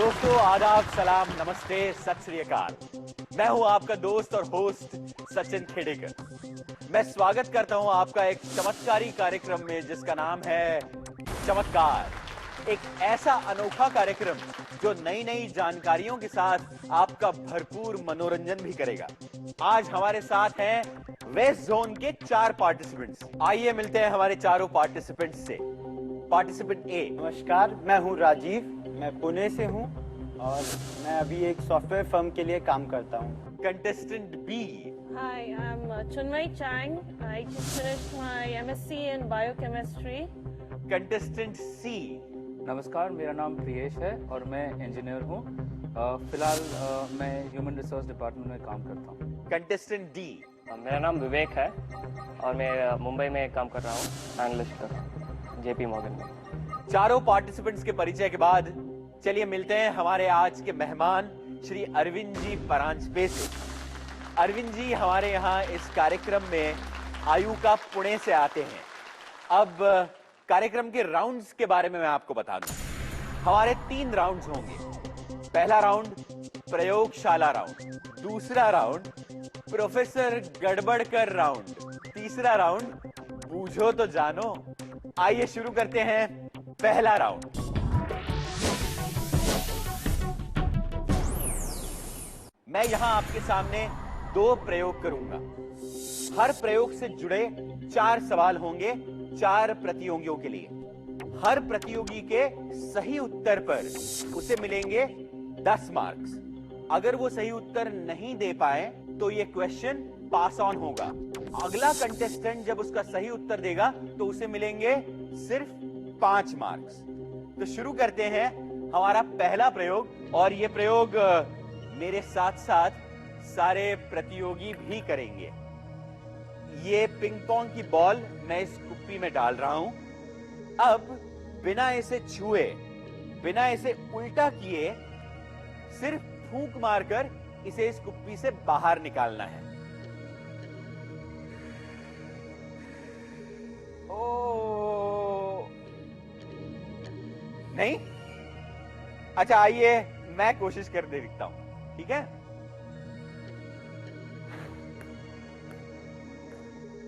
दोस्तों आदाब, सलाम, नमस्ते, सत श्री अकाल। मैं हूं आपका दोस्त और होस्ट सचिन खेडेकर। मैं स्वागत करता हूं आपका एक चमत्कारी कार्यक्रम में जिसका नाम है चमत्कार। एक ऐसा अनोखा कार्यक्रम जो नई नई जानकारियों के साथ आपका भरपूर मनोरंजन भी करेगा। आज हमारे साथ हैं वेस्ट जोन के 4 पार्टिसिपेंट्स। आइए मिलते हैं हमारे चारों पार्टिसिपेंट्स से। पार्टिसिपेंट ए। नमस्कार, मैं हूं राजीव, मैं पुणे से हूं और मैं अभी एक सॉफ्टवेयर फर्म के लिए काम करता हूं। Contestant B. Hi, I'm Chunmay Chang. I just finished my MSc in Biochemistry. Contestant C. नमस्कार, मेरा नाम प्रियेश है और मैं इंजीनियर हूँ। फिलहाल मैं ह्यूमन रिसोर्स डिपार्टमेंट में काम करता हूँ। Contestant D. मेरा नाम विवेक है और मैं मुंबई में काम कर रहा हूँ, एनालिस्ट जेपी मॉर्गन में। चारों पार्टिसिपेंट्स के परिचय के बाद चलिए मिलते हैं हमारे आज के मेहमान श्री अरविंद जी परांजपे से। अरविंद जी हमारे यहाँ इस कार्यक्रम में आयु का पुणे से आते हैं। अब कार्यक्रम के राउंड्स के बारे में मैं आपको बता दूं। हमारे 3 राउंड्स होंगे। पहला राउंड प्रयोगशाला राउंड, दूसरा राउंड प्रोफेसर गड़बड़कर राउंड, तीसरा राउंड बूझो तो जानो। आइए शुरू करते हैं पहला राउंड। मैं यहां आपके सामने 2 प्रयोग करूंगा। हर प्रयोग से जुड़े 4 सवाल होंगे 4 प्रतियोगियों के लिए। हर प्रतियोगी के सही उत्तर पर उसे मिलेंगे 10 मार्क्स। अगर वो सही उत्तर नहीं दे पाए तो ये क्वेश्चन पास ऑन होगा। अगला कंटेस्टेंट जब उसका सही उत्तर देगा तो उसे मिलेंगे सिर्फ 5 मार्क्स। तो शुरू करते हैं हमारा पहला प्रयोग, और ये प्रयोग मेरे साथ साथ सारे प्रतियोगी भी करेंगे। ये पिंग पोंग की बॉल मैं इस कुप्पी में डाल रहा हूं। अब बिना इसे छुए, बिना इसे उल्टा किए, सिर्फ फूंक मारकर इसे इस कुप्पी से बाहर निकालना है। ओ नहीं, अच्छा आइए मैं कोशिश कर दे दिखता हूं, ठीक है।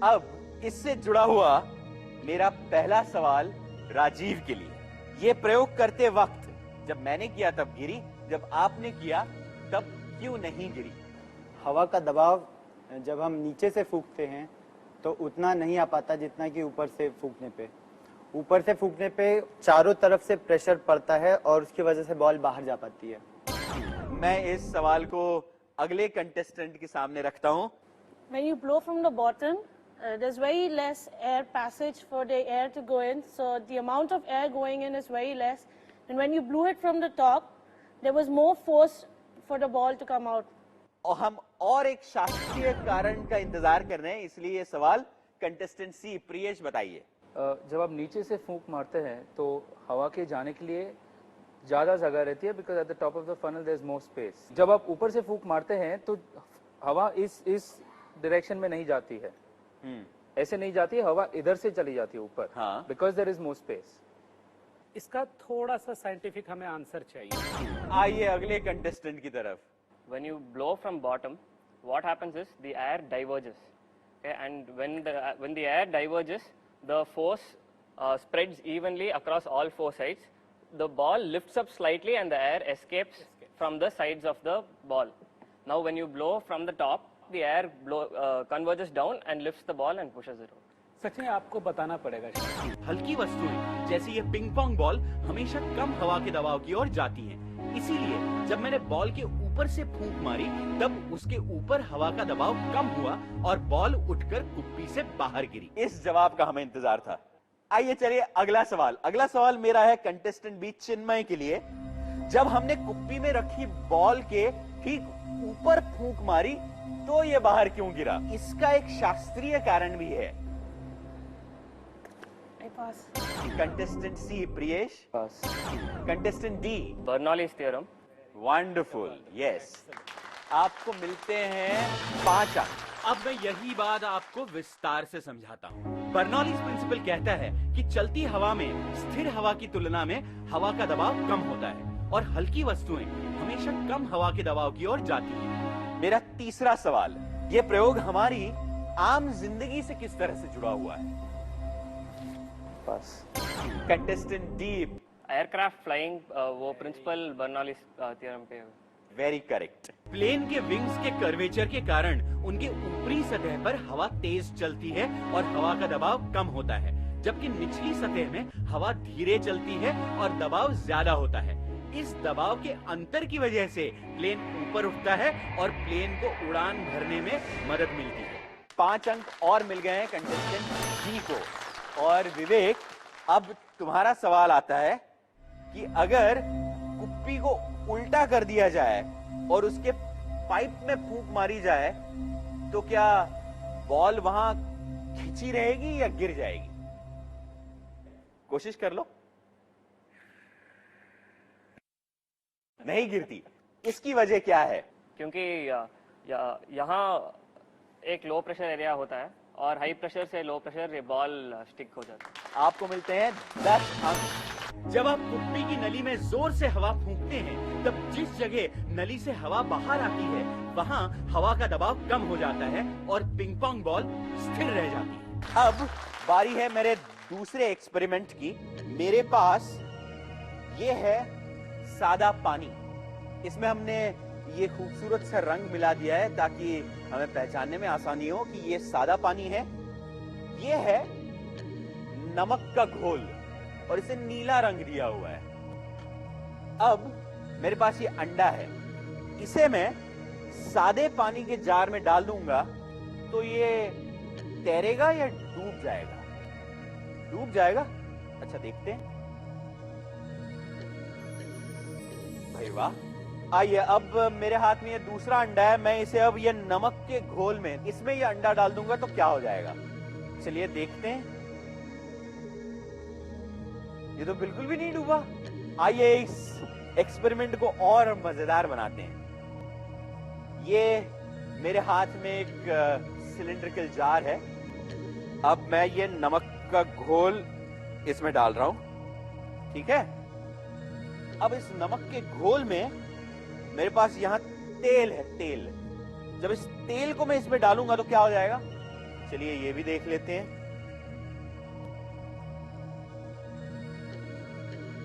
अब इससे जुड़ा हुआ मेरा पहला सवाल राजीव के लिए। यह प्रयोग करते वक्त जब मैंने किया तब गिरी, जब आपने किया तब क्यों नहीं गिरी? हवा का दबाव जब हम नीचे से फूंकते हैं तो उतना नहीं आ पाता जितना कि ऊपर से फूंकने पे। ऊपर से फूंकने पे चारों तरफ से प्रेशर पड़ता है और उसकी वजह से बॉल बाहर जा पाती है। मैं इस सवाल को अगले कंटेस्टेंट के सामने रखता हूं। When you blow from the bottom, there's very less air passage for the air to go in, so the amount of air going in is very less. And when you blew it from the top, there was more force for the ball to come out. और हम और एक शास्त्रीय कारण का इंतजार कर रहे हैं, इसलिए ये सवाल कंटेस्टेंट सी प्रियेश बताइए। जब आप नीचे से फूंक मारते हैं तो हवा के जाने के लिए ज़्यादा जगह रहती है, because at the top of the funnel there is more space. जब आप ऊपर से फूंक मारते हैं तो हवा इस डायरेक्शन में नहीं जाती है, ऐसे नहीं जाती है, हवा इधर से चली जाती है ऊपर, because there is more space. इसका थोड़ा सा साइंटिफिक हमें आंसर चाहिए। आइए अगले कंटेस्टेंट की तरफ। When you blow from bottom, what happens is the air diverges, okay? And when the air diverges, the force spreads evenly across all 4 sides. The ball lifts up slightly and the air escapes from the sides of the ball. Now when you blow from the top, the air converges down and lifts the ball and pushes it out. सच में आपको बताना पड़ेगा। हल्की वस्तुएं जैसे ये ping pong ball हमेशा कम हवा के दबाव की ओर जाती हैं। इसीलिए जब मैंने बॉल के ऊपर से फूंक मारी तब उसके ऊपर हवा का दबाव कम हुआ और बॉल उठकर कुप्पी से बाहर गिरी। इस जवाब का हमें इंतजार था। आइए चलिए अगला सवाल। अगला सवाल मेरा है कंटेस्टेंट बी चिन्मय के लिए। जब हमने कुप्पी में रखी बॉल के ठीक ऊपर फूंक मारी तो ये बाहर क्यों गिरा? इसका एक शास्त्रीय कारण भी है। I pass. Contestant C Priyesh, pass. Contestant D Bernoulli's theorem. Wonderful, yes. आपको मिलते हैं 5 अंक। अब मैं यही बात आपको विस्तार से समझाता हूँ। बर्नौलीज प्रिंसिपल कहता है कि चलती हवा में स्थिर हवा की तुलना में हवा का दबाव कम होता है और हल्की वस्तुएं हमेशा कम हवा के दबाव की ओर जाती हैं। मेरा तीसरा सवाल, ये प्रयोग हमारी आम जिंदगी से किस तरह से जुड़ा हुआ है? Pass. Contestant D. Aircraft flying वो प्रिंसिपल बर्नौलीज थ्योरम पे। Very correct. प्लेन के विंग्स के कर्वेचर के कारण उनके ऊपरी सतह पर हवा तेज चलती है और हवा का दबाव कम होता है, जबकि निचली सतह में हवा धीरे चलती है और दबाव ज्यादा होता है। इस दबाव के अंतर की वजह से प्लेन ऊपर उठता है और प्लेन को उड़ान भरने में मदद मिलती है। 5 अंक और मिल गए हैं कंटेस्टेंट डी को। और विवेक, अब तुम्हारा सवाल आता है कि अगर कुप्पी को उल्टा कर दिया जाए और उसके पाइप में फूंक मारी जाए तो क्या बॉल वहां खिंची रहेगी या गिर जाएगी? कोशिश कर लो। नहीं गिरती। इसकी वजह क्या है? क्योंकि यहाँ एक लो प्रेशर एरिया होता है और हाई प्रेशर से लो प्रेशर ये बॉल स्टिक हो जाता है। आपको मिलते हैं 10 अंक। जब आप कुप्पी की नली में जोर से हवा फूंकते हैं तब जिस जगह नली से हवा बाहर आती है वहां हवा का दबाव कम हो जाता है और पिंग पोंग बॉल स्थिर रह जाती है। अब बारी है मेरे दूसरे एक्सपेरिमेंट की। मेरे पास ये है सादा पानी। इसमें हमने ये खूबसूरत सा रंग मिला दिया है ताकि हमें पहचानने में आसानी हो कि ये सादा पानी है। ये है नमक का घोल और इसे नीला रंग दिया हुआ है। अब मेरे पास ये अंडा है। इसे मैं सादे पानी के जार में डाल दूंगा तो ये तैरेगा या डूब जाएगा? डूब जाएगा। अच्छा, देखते हैं। भाई वाह। आइए, अब मेरे हाथ में ये दूसरा अंडा है। मैं इसे अब ये नमक के घोल में इसमें ये अंडा डाल दूंगा तो क्या हो जाएगा? चलिए देखते हैं। ये तो बिल्कुल भी नहीं डूबा। आइए इस एक्सपेरिमेंट को और मजेदार बनाते हैं। ये मेरे हाथ में एक सिलिंड्रिकल जार है। अब मैं ये नमक का घोल इसमें डाल रहा हूं। ठीक है। अब इस नमक के घोल में मेरे पास यहां तेल है। तेल, जब इस तेल को मैं इसमें डालूंगा तो क्या हो जाएगा? चलिए ये भी देख लेते हैं।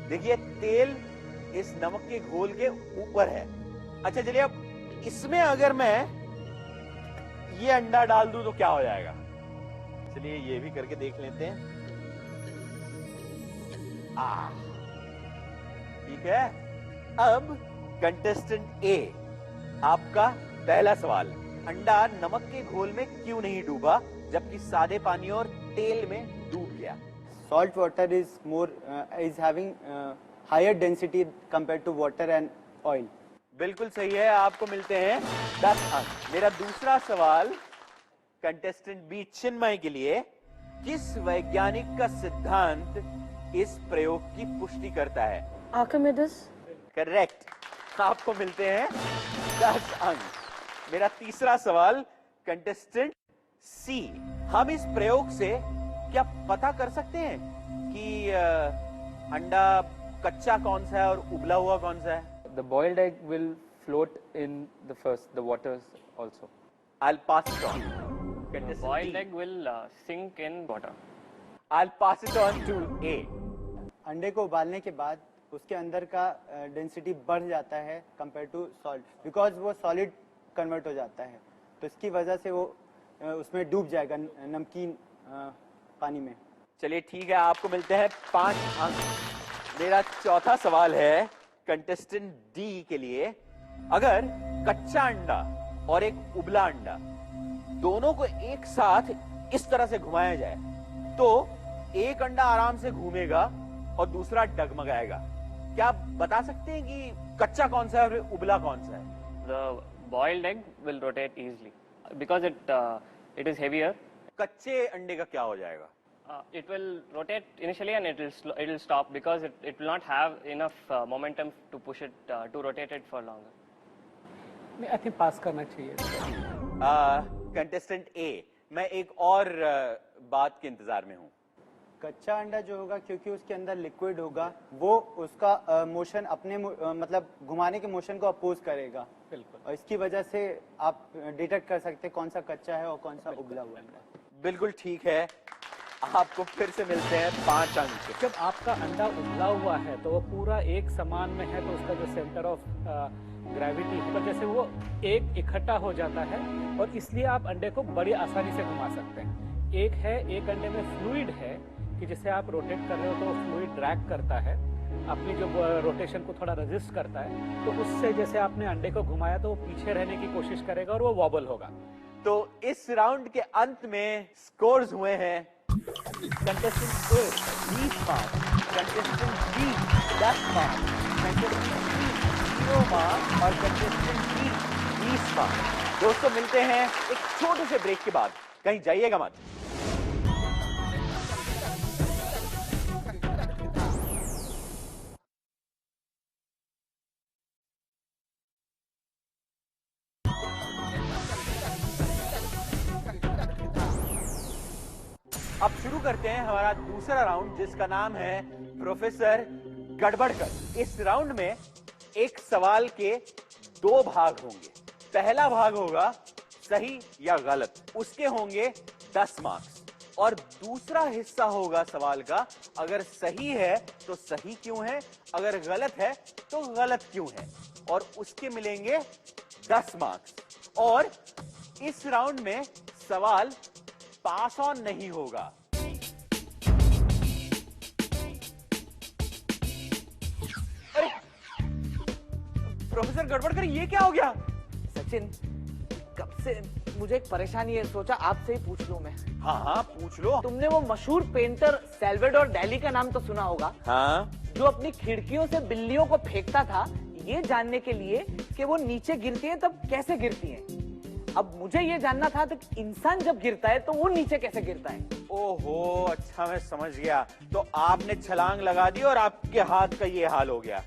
देखिए, तेल इस नमक के घोल के ऊपर है। अच्छा, चलिए अब इसमें अगर मैं ये अंडा डाल दूं तो क्या हो जाएगा? चलिए ये भी करके देख लेते हैं। ठीक है। अब कंटेस्टेंट ए, आपका पहला सवाल। अंडा नमक के घोल में क्यों नहीं डूबा जबकि सादे पानी और तेल में डूब गया? Salt water is having higher density compared to water and oil. बिल्कुल सही है। आपको मिलते हैं 10 अंक। मेरा दूसरा सवाल कंटेस्टेंट बी चिन्मय के लिए। किस वैज्ञानिक का सिद्धांत इस प्रयोग की पुष्टि करता है? Archimedes. करेक्ट। आपको मिलते हैं 10 अंक। मेरा तीसरा सवाल कंटेस्टेंट सी। हम इस प्रयोग से क्या पता कर सकते हैं कि अंडा कच्चा कौन सा है और उबला हुआ कौन सा है? The boiled egg will float in the waters also. I'll pass it on. Contestant Boiled D. egg will sink in water. I'll pass it on to A. अंडे को उबालने के बाद उसके अंदर का डेंसिटी बढ़ जाता है कंपेयर टू सॉल्ट, बिकॉज वो सॉलिड कन्वर्ट हो जाता है, तो इसकी वजह से वो उसमें डूब जाएगा नमकीन पानी में। चलिए ठीक है, आपको मिलते हैं 5 अंक। मेरा चौथा सवाल है कंटेस्टेंट डी के लिए। अगर कच्चा अंडा और एक उबला अंडा दोनों को एक साथ इस तरह से घुमाया जाए तो एक अंडा आराम से घूमेगा और दूसरा डगमगाएगा। क्या आप बता सकते हैं कि कच्चा कौन सा है और उबला कौन सा है? The boiled egg will rotate easily because it is heavier. कच्चे अंडे का क्या हो जाएगा? It will rotate initially and it will stop because it will not have enough momentum to push it to rotate it for longer. I think pass करना चाहिए। Contestant ए, मैं एक और बात के इंतजार में हूं। कच्चा अंडा जो होगा, क्योंकि उसके अंदर लिक्विड होगा, वो उसका मोशन अपने मतलब घुमाने के मोशन को अपोज करेगा। बिल्कुल। और इसकी वजह से आप डिटेक्ट कर सकते हैं कौन सा कच्चा है और कौन सा उबला हुआ है। बिल्कुल ठीक है, आपको फिर से मिलते हैं 5 अंक। जब आपका अंडा उबला हुआ है तो वो पूरा एक समान में है, तो उसका जो सेंटर ऑफ ग्रेविटी है जैसे वो एक इकट्ठा हो जाता है, और इसलिए आप अंडे को बड़ी आसानी से घुमा सकते हैं। एक अंडे में फ्लूइड है कि जिसे आप रोटेट कर रहे हो तो वो फ्लूइड ड्रैग करता है, अपनी जो रोटेशन को थोड़ा रेजिस्ट करता है, तो उससे जैसे आपने अंडे को घुमाया तो वो पीछे रहने की कोशिश करेगा और वो वॉबल होगा। तो इस राउंड के अंत में स्कोर्स हुए हैं contestant A 20 marks, contestant B 10 marks, contestant C 0 marks और कंटेस्टेंट डी 20 मार्क्स। दोस्तों मिलते हैं एक छोटे से ब्रेक के बाद, कहीं जाइएगा मत। अब शुरू करते हैं हमारा दूसरा राउंड, जिसका नाम है प्रोफेसर गड़बड़कर। इस राउंड में एक सवाल के 2 भाग होंगे। पहला भाग होगा सही या गलत, उसके होंगे 10 मार्क्स, और दूसरा हिस्सा होगा सवाल का अगर सही है तो सही क्यों है, अगर गलत है तो गलत क्यों है, और उसके मिलेंगे 10 मार्क्स। और इस राउंड में सवाल पास ऑन नहीं होगा। अरे प्रोफेसर गड़बड़कर, ये क्या हो गया? सचिन, कब से मुझे एक परेशानी है, सोचा आपसे ही पूछ लूं मैं। हाँ पूछ लो। तुमने वो मशहूर पेंटर सैल्वाडोर डैली का नाम तो सुना होगा, हाँ, जो अपनी खिड़कियों से बिल्लियों को फेंकता था ये जानने के लिए कि वो नीचे गिरती हैं तब कैसे गिरती हैं। अब मुझे ये जानना था कि इंसान जब गिरता है तो वो नीचे कैसे गिरता है। ओहो, अच्छा मैं समझ गया। तो आपने छलांग लगा दी और आपके हाथ का ये हाल हो गया।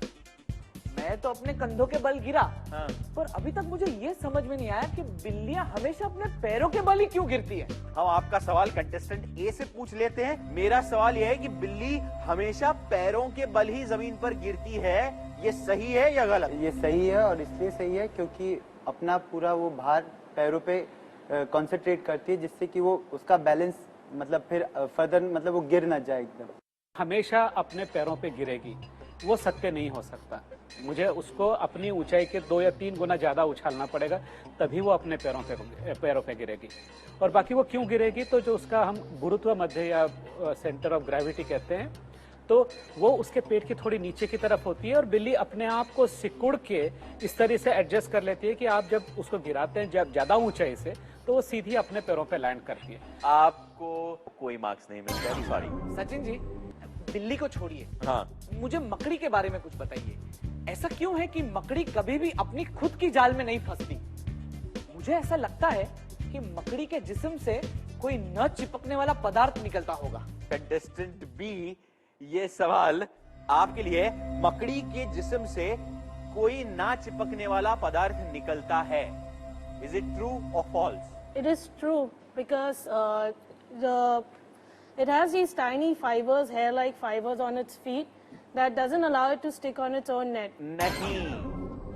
मैं तो अपने कंधों के बल गिरा, हाँ। पर अभी तक मुझे ये समझ में नहीं आया कि बिल्लियां हमेशा अपने पैरों के बल ही क्यों गिरती है। हम आपका सवाल कंटेस्टेंट ए से पूछ लेते हैं। मेरा सवाल यह है कि बिल्ली हमेशा पैरों के बल ही जमीन पर गिरती है, ये सही है या गलत? ये सही है, और इसलिए सही है क्योंकि अपना पूरा वो भार पैरों पे कंसंट्रेट करती है, जिससे कि वो उसका बैलेंस मतलब फिर फर्दर मतलब वो गिर ना जाए एकदम। हमेशा अपने पैरों पे गिरेगी, वो सत्य नहीं हो सकता। मुझे उसको अपनी ऊंचाई के 2 या 3 गुना ज्यादा उछालना पड़ेगा, तभी वो अपने पैरों पे गिरेगी। और बाकी वो क्यों गिरेगी, तो जो उसका हम गुरुत्व मध्य या सेंटर ऑफ ग्रेविटी कहते हैं, तो वो उसके पेट की थोड़ी नीचे की तरफ होती है, और बिल्ली अपने आप को सिकुड़ के इस तरह से एडजस्ट कर लेती है कि आप जब उसको गिराते हैं जब ज्यादा ऊंचाई से, तो वो सीधी अपने पैरों पे लैंड करती है। आपको कोई मार्क्स नहीं मिलते, सॉरी। सचिन जी, बिल्ली को छोड़िए, हाँ, मुझे मकड़ी के बारे में कुछ बताइए। ऐसा क्यों है कि मकड़ी कभी भी अपनी खुद की जाल में नहीं फंसती? मुझे ऐसा लगता है कि मकड़ी के जिस्म से कोई न चिपकने वाला पदार्थ निकलता होगा। कंटेस्टेंट बी, ये सवाल आपके लिए। मकड़ी के जिस्म से कोई ना चिपकने वाला पदार्थ निकलता है, इज इट ट्रू और false? It is true because it has these tiny fibers, hair-like fibers on its feet that doesn't allow it to stick on its own net. नहीं,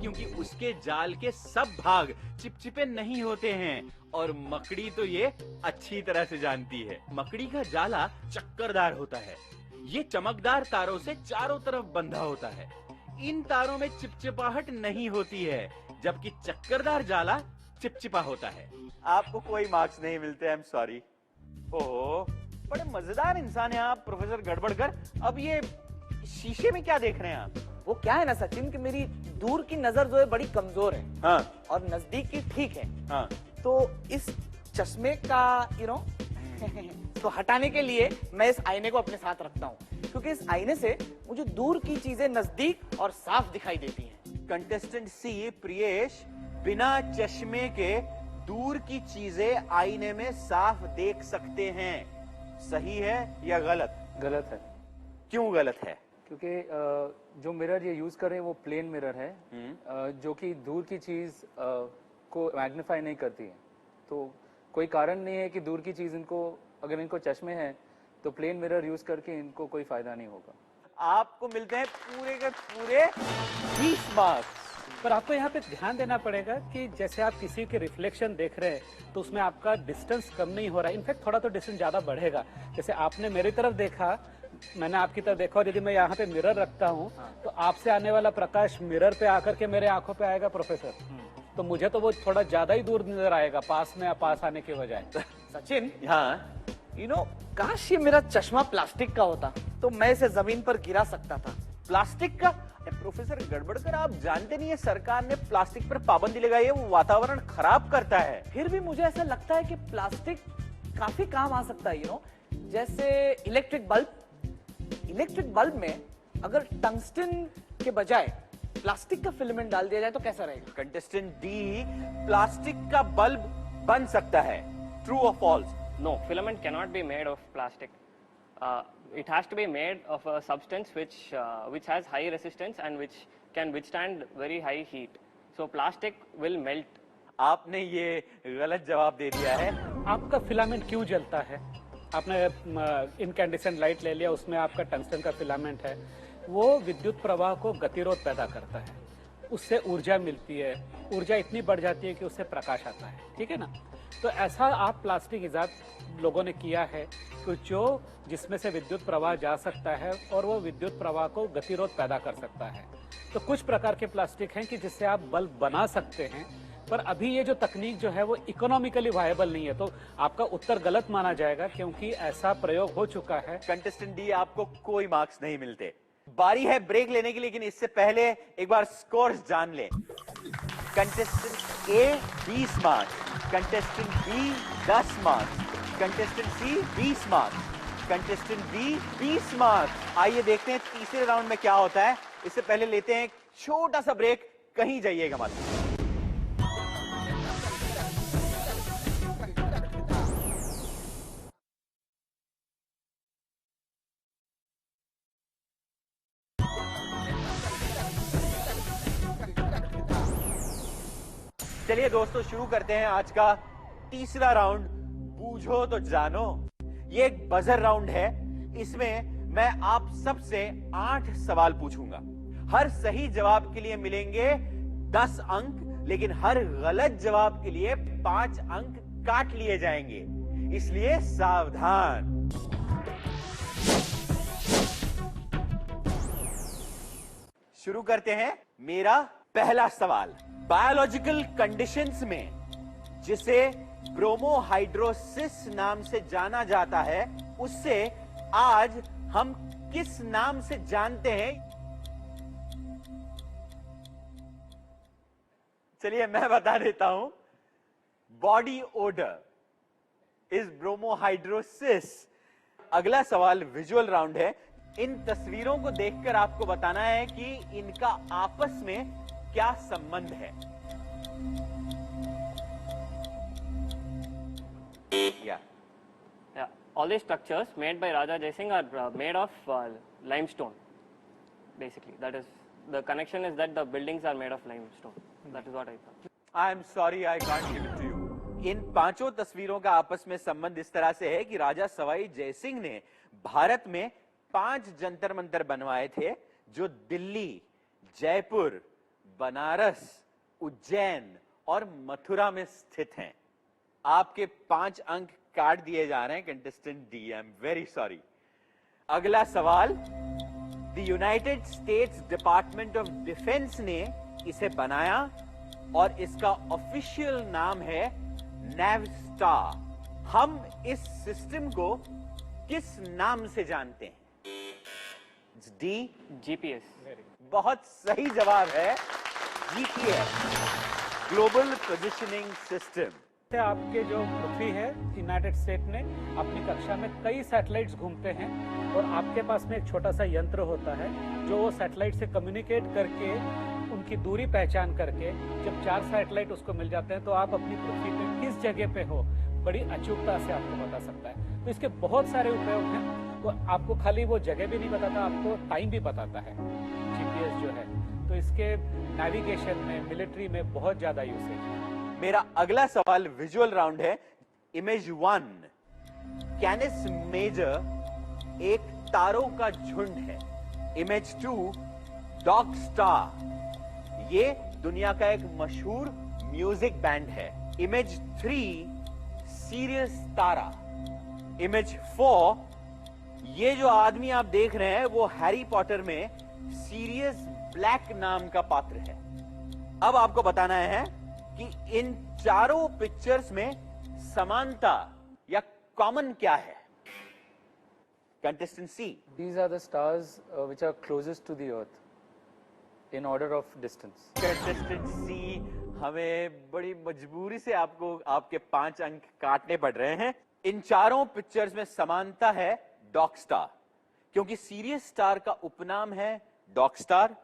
क्योंकि उसके जाल के सब भाग चिपचिपे नहीं होते हैं, और मकड़ी तो ये अच्छी तरह से जानती है। मकड़ी का जाला चक्करदार होता है, ये चमकदार तारों से चारों तरफ बंधा होता है। इन तारों में चिपचिपाहट नहीं होती है, जबकि चक्करदार जाला चिपचिपा होता है। आपको कोई मार्क्स नहीं मिलते, आई एम सॉरी। ओहो, बड़े मजेदार इंसान है आप प्रोफेसर गड़बड़कर। अब ये शीशे में क्या देख रहे हैं आप? वो क्या है ना सचिन कि मेरी दूर की नजर जो है बड़ी कमजोर है, हाँ, और नजदीक की ठीक है। हाँ। तो इस चश्मे का तो हटाने के लिए मैं इस आईने को अपने साथ रखता हूँ, क्योंकि इस आईने से मुझे दूर की चीजें नजदीक और साफ दिखाई देती हैं। कंटेस्टेंट सी, प्रियेश बिना चश्मे के दूर की चीजें आईने में साफ देख सकते हैं, सही है या गलत? गलत है, क्यों गलत है? क्योंकि जो मिरर ये यूज कर रहे हैं वो प्लेन मिरर है, जो कि दूर की चीज को मैग्नीफाई नहीं करती है। तो कोई कारण नहीं है कि दूर की चीज इनको, अगर इनको चश्मे हैं तो प्लेन मिरर यूज करके इनको कोई फायदा नहीं होगा। आपको मिलते हैं पूरे के पूरे 20 मार्क्स। पर आपको यहाँ पे ध्यान देना पड़ेगा कि जैसे आप किसी के रिफ्लेक्शन देख रहे हैं तो उसमें आपका डिस्टेंस कम नहीं हो रहा है, इनफैक्ट थोड़ा तो डिस्टेंस ज्यादा बढ़ेगा। जैसे आपने मेरी तरफ देखा, मैंने आपकी तरफ देखा, और यदि मैं यहाँ पे मिरर रखता हूँ तो आपसे आने वाला प्रकाश मिरर पे आकर के मेरे आंखों पे आएगा प्रोफेसर, तो मुझे तो वो थोड़ा ज्यादा ही दूर नजर आएगा पास में पास आने के बजाय। सचिन, हाँ, काश ये मेरा चश्मा प्लास्टिक का होता तो मैं इसे जमीन पर गिरा सकता था। प्लास्टिक का? प्रोफेसर गड़बड़कर, आप जानते नहीं है सरकार ने प्लास्टिक पर पाबंदी लगाई है, वो वातावरण खराब करता है। फिर भी मुझे ऐसा लगता है कि प्लास्टिक काफी काम आ सकता है, जैसे इलेक्ट्रिक बल्ब में अगर टंगस्टन के बजाय प्लास्टिक का फिलामेंट डाल दिया जाए तो कैसा रहेगा? कंटेस्टेंट डी, प्लास्टिक का बल्ब बन सकता है, ट्रू और false? No, filament cannot be made of plastic. It has to be made of a substance which has high resistance and which can withstand very high heat. So plastic will melt. आपने ये गलत जवाब दे दिया है। आपका filament क्यों जलता है? आपने इनकैंडेसेंट लाइट ले लिया, उसमें आपका टंगस्टन का फिलामेंट है, वो विद्युत प्रवाह को गतिरोध पैदा करता है, उससे ऊर्जा मिलती है, ऊर्जा इतनी बढ़ जाती है कि उससे प्रकाश आता है, ठीक है ना। तो ऐसा आप प्लास्टिक इजाद लोगों ने किया है कि जो जिसमें से विद्युत प्रवाह जा सकता है और वो विद्युत प्रवाह को गतिरोध पैदा कर सकता है। तो कुछ प्रकार के प्लास्टिक हैं कि जिससे आप बल्ब बना सकते हैं, पर अभी ये जो तकनीक जो है वो इकोनॉमिकली वायबल नहीं है। तो आपका उत्तर गलत माना जाएगा क्योंकि ऐसा प्रयोग हो चुका है। कंटेस्टेंट डी, आपको कोई मार्क्स नहीं मिलते। बारी है ब्रेक लेने की, लेकिन इससे पहले एक बार स्कोर्स जान ले। Contestant A 20 marks, contestant B 10 marks, contestant C 20 marks, contestant D 20 marks. आइए देखते हैं तीसरे राउंड में क्या होता है। इससे पहले लेते हैं एक छोटा सा ब्रेक, कहीं जाइएगा मत। चलिए दोस्तों, शुरू करते हैं आज का तीसरा राउंड, बूझो तो जानो। ये एक बजर राउंड है। इसमें मैं आप सबसे 8 सवाल पूछूंगा। हर सही जवाब के लिए मिलेंगे 10 अंक, लेकिन हर गलत जवाब के लिए 5 अंक काट लिए जाएंगे, इसलिए सावधान। शुरू करते हैं। मेरा पहला सवाल, बायोलॉजिकल कंडीशंस में जिसे ब्रोमोहाइड्रोसिस नाम से जाना जाता है, उससे आज हम किस नाम से जानते हैं? चलिए मैं बता देता हूं। Body odour is bromhidrosis. अगला सवाल विजुअल राउंड है। इन तस्वीरों को देखकर आपको बताना है कि इनका आपस में क्या संबंध है। Yeah, all these structures made by Raja Jaisingh are made of limestone. Basically, that is the connection is that the buildings are made of limestone. That is what I thought. I am sorry, I can't give it to you. इन पांचों तस्वीरों का आपस में संबंध इस तरह से है कि राजा सवाई जयसिंह ने भारत में 5 जंतर मंतर बनवाए थे, जो दिल्ली, जयपुर, बनारस, उज्जैन और मथुरा में स्थित हैं। आपके 5 अंक काट दिए जा रहे हैं contestant D. I am very sorry. अगला सवाल, the United states department of defence ने इसे बनाया और इसका ऑफिशियल नाम है नेवस्टार। हम इस सिस्टम को किस नाम से जानते हैं? D, GPS. बहुत सही जवाब है, जीपीएस, ग्लोबल पोजिशनिंग सिस्टम। आपके जो पृथ्वी है, यूनाइटेड स्टेट ने अपनी कक्षा में कई सैटेलाइट्स घूमते हैं और आपके पास में एक छोटा सा यंत्र होता है जो वो सैटेलाइट से कम्युनिकेट करके उनकी दूरी पहचान करके जब 4 सैटेलाइट उसको मिल जाते हैं तो आप अपनी पृथ्वी पे किस जगह पे हो बड़ी अचूकता से आपको बता सकता है। तो इसके बहुत सारे उपयोग हैं। तो आपको खाली वो जगह भी नहीं बताता, आपको टाइम भी बताता है जीपीएस जो है। तो इसके नेविगेशन में, मिलिट्री में बहुत ज्यादा यूसेज है। मेरा अगला सवाल विजुअल राउंड है। इमेज 1, कैनिस मेजर एक तारों का झुंड है। इमेज 2 डॉग स्टार, ये दुनिया का एक मशहूर म्यूजिक बैंड है। इमेज 3 सीरियस तारा। इमेज 4 ये जो आदमी आप देख रहे हैं वो हैरी पॉटर में सीरियस ब्लैक नाम का पात्र है। अब आपको बताना है कि इन चारों पिक्चर्स में समानता या कॉमन क्या है। Contestant C. These are the stars which are closest to the earth in order of distance. Contestant C, हमें बड़ी मजबूरी से आपको आपके 5 अंक काटने पड़ रहे हैं। इन चारों पिक्चर्स में समानता है डॉग स्टार, क्योंकि सीरियस स्टार का उपनाम है डॉग स्टार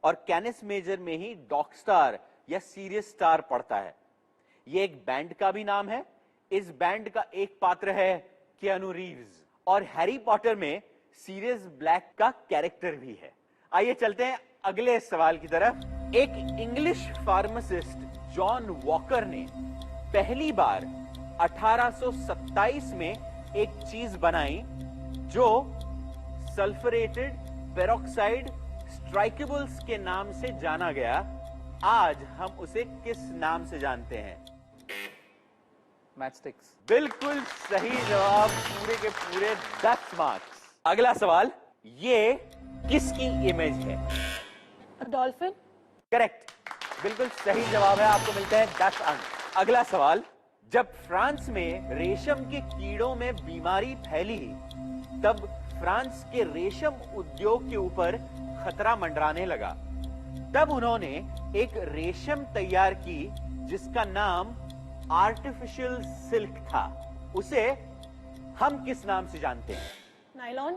और कैनिस मेजर में ही डॉग स्टार या सीरियस स्टार पड़ता है। यह एक बैंड का भी नाम है। इस बैंड का एक पात्र है कियानू रीव्स और हैरी पॉटर में सीरियस ब्लैक का कैरेक्टर भी है। आइए चलते हैं अगले सवाल की तरफ। एक इंग्लिश फार्मासिस्ट जॉन वॉकर ने पहली बार 1827 में एक चीज बनाई जो सल्फरेटेड पेरोक्साइड स्ट्राइकेबल्स के नाम से जाना गया। आज हम उसे किस नाम से जानते हैं? Matchsticks. बिल्कुल सही जवाब, पूरे के पूरे 10 मार्क्स। अगला सवाल, ये किसकी इमेज है? A dolphin? करेक्ट, बिल्कुल सही जवाब है। आपको मिलते हैं 10 अंक। अगला सवाल, जब फ्रांस में रेशम के कीड़ों में बीमारी फैली तब फ्रांस के रेशम उद्योग के ऊपर खतरा मंडराने लगा। तब उन्होंने एक रेशम तैयार की जिसका नाम आर्टिफिशियल सिल्क था। उसे हम किस नाम से जानते हैं? Nylon?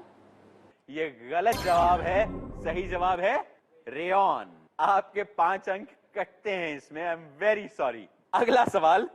ये गलत जवाब है। सही जवाब है रेयॉन। आपके 5 अंक कटते हैं इसमें। I am very sorry. अगला सवाल,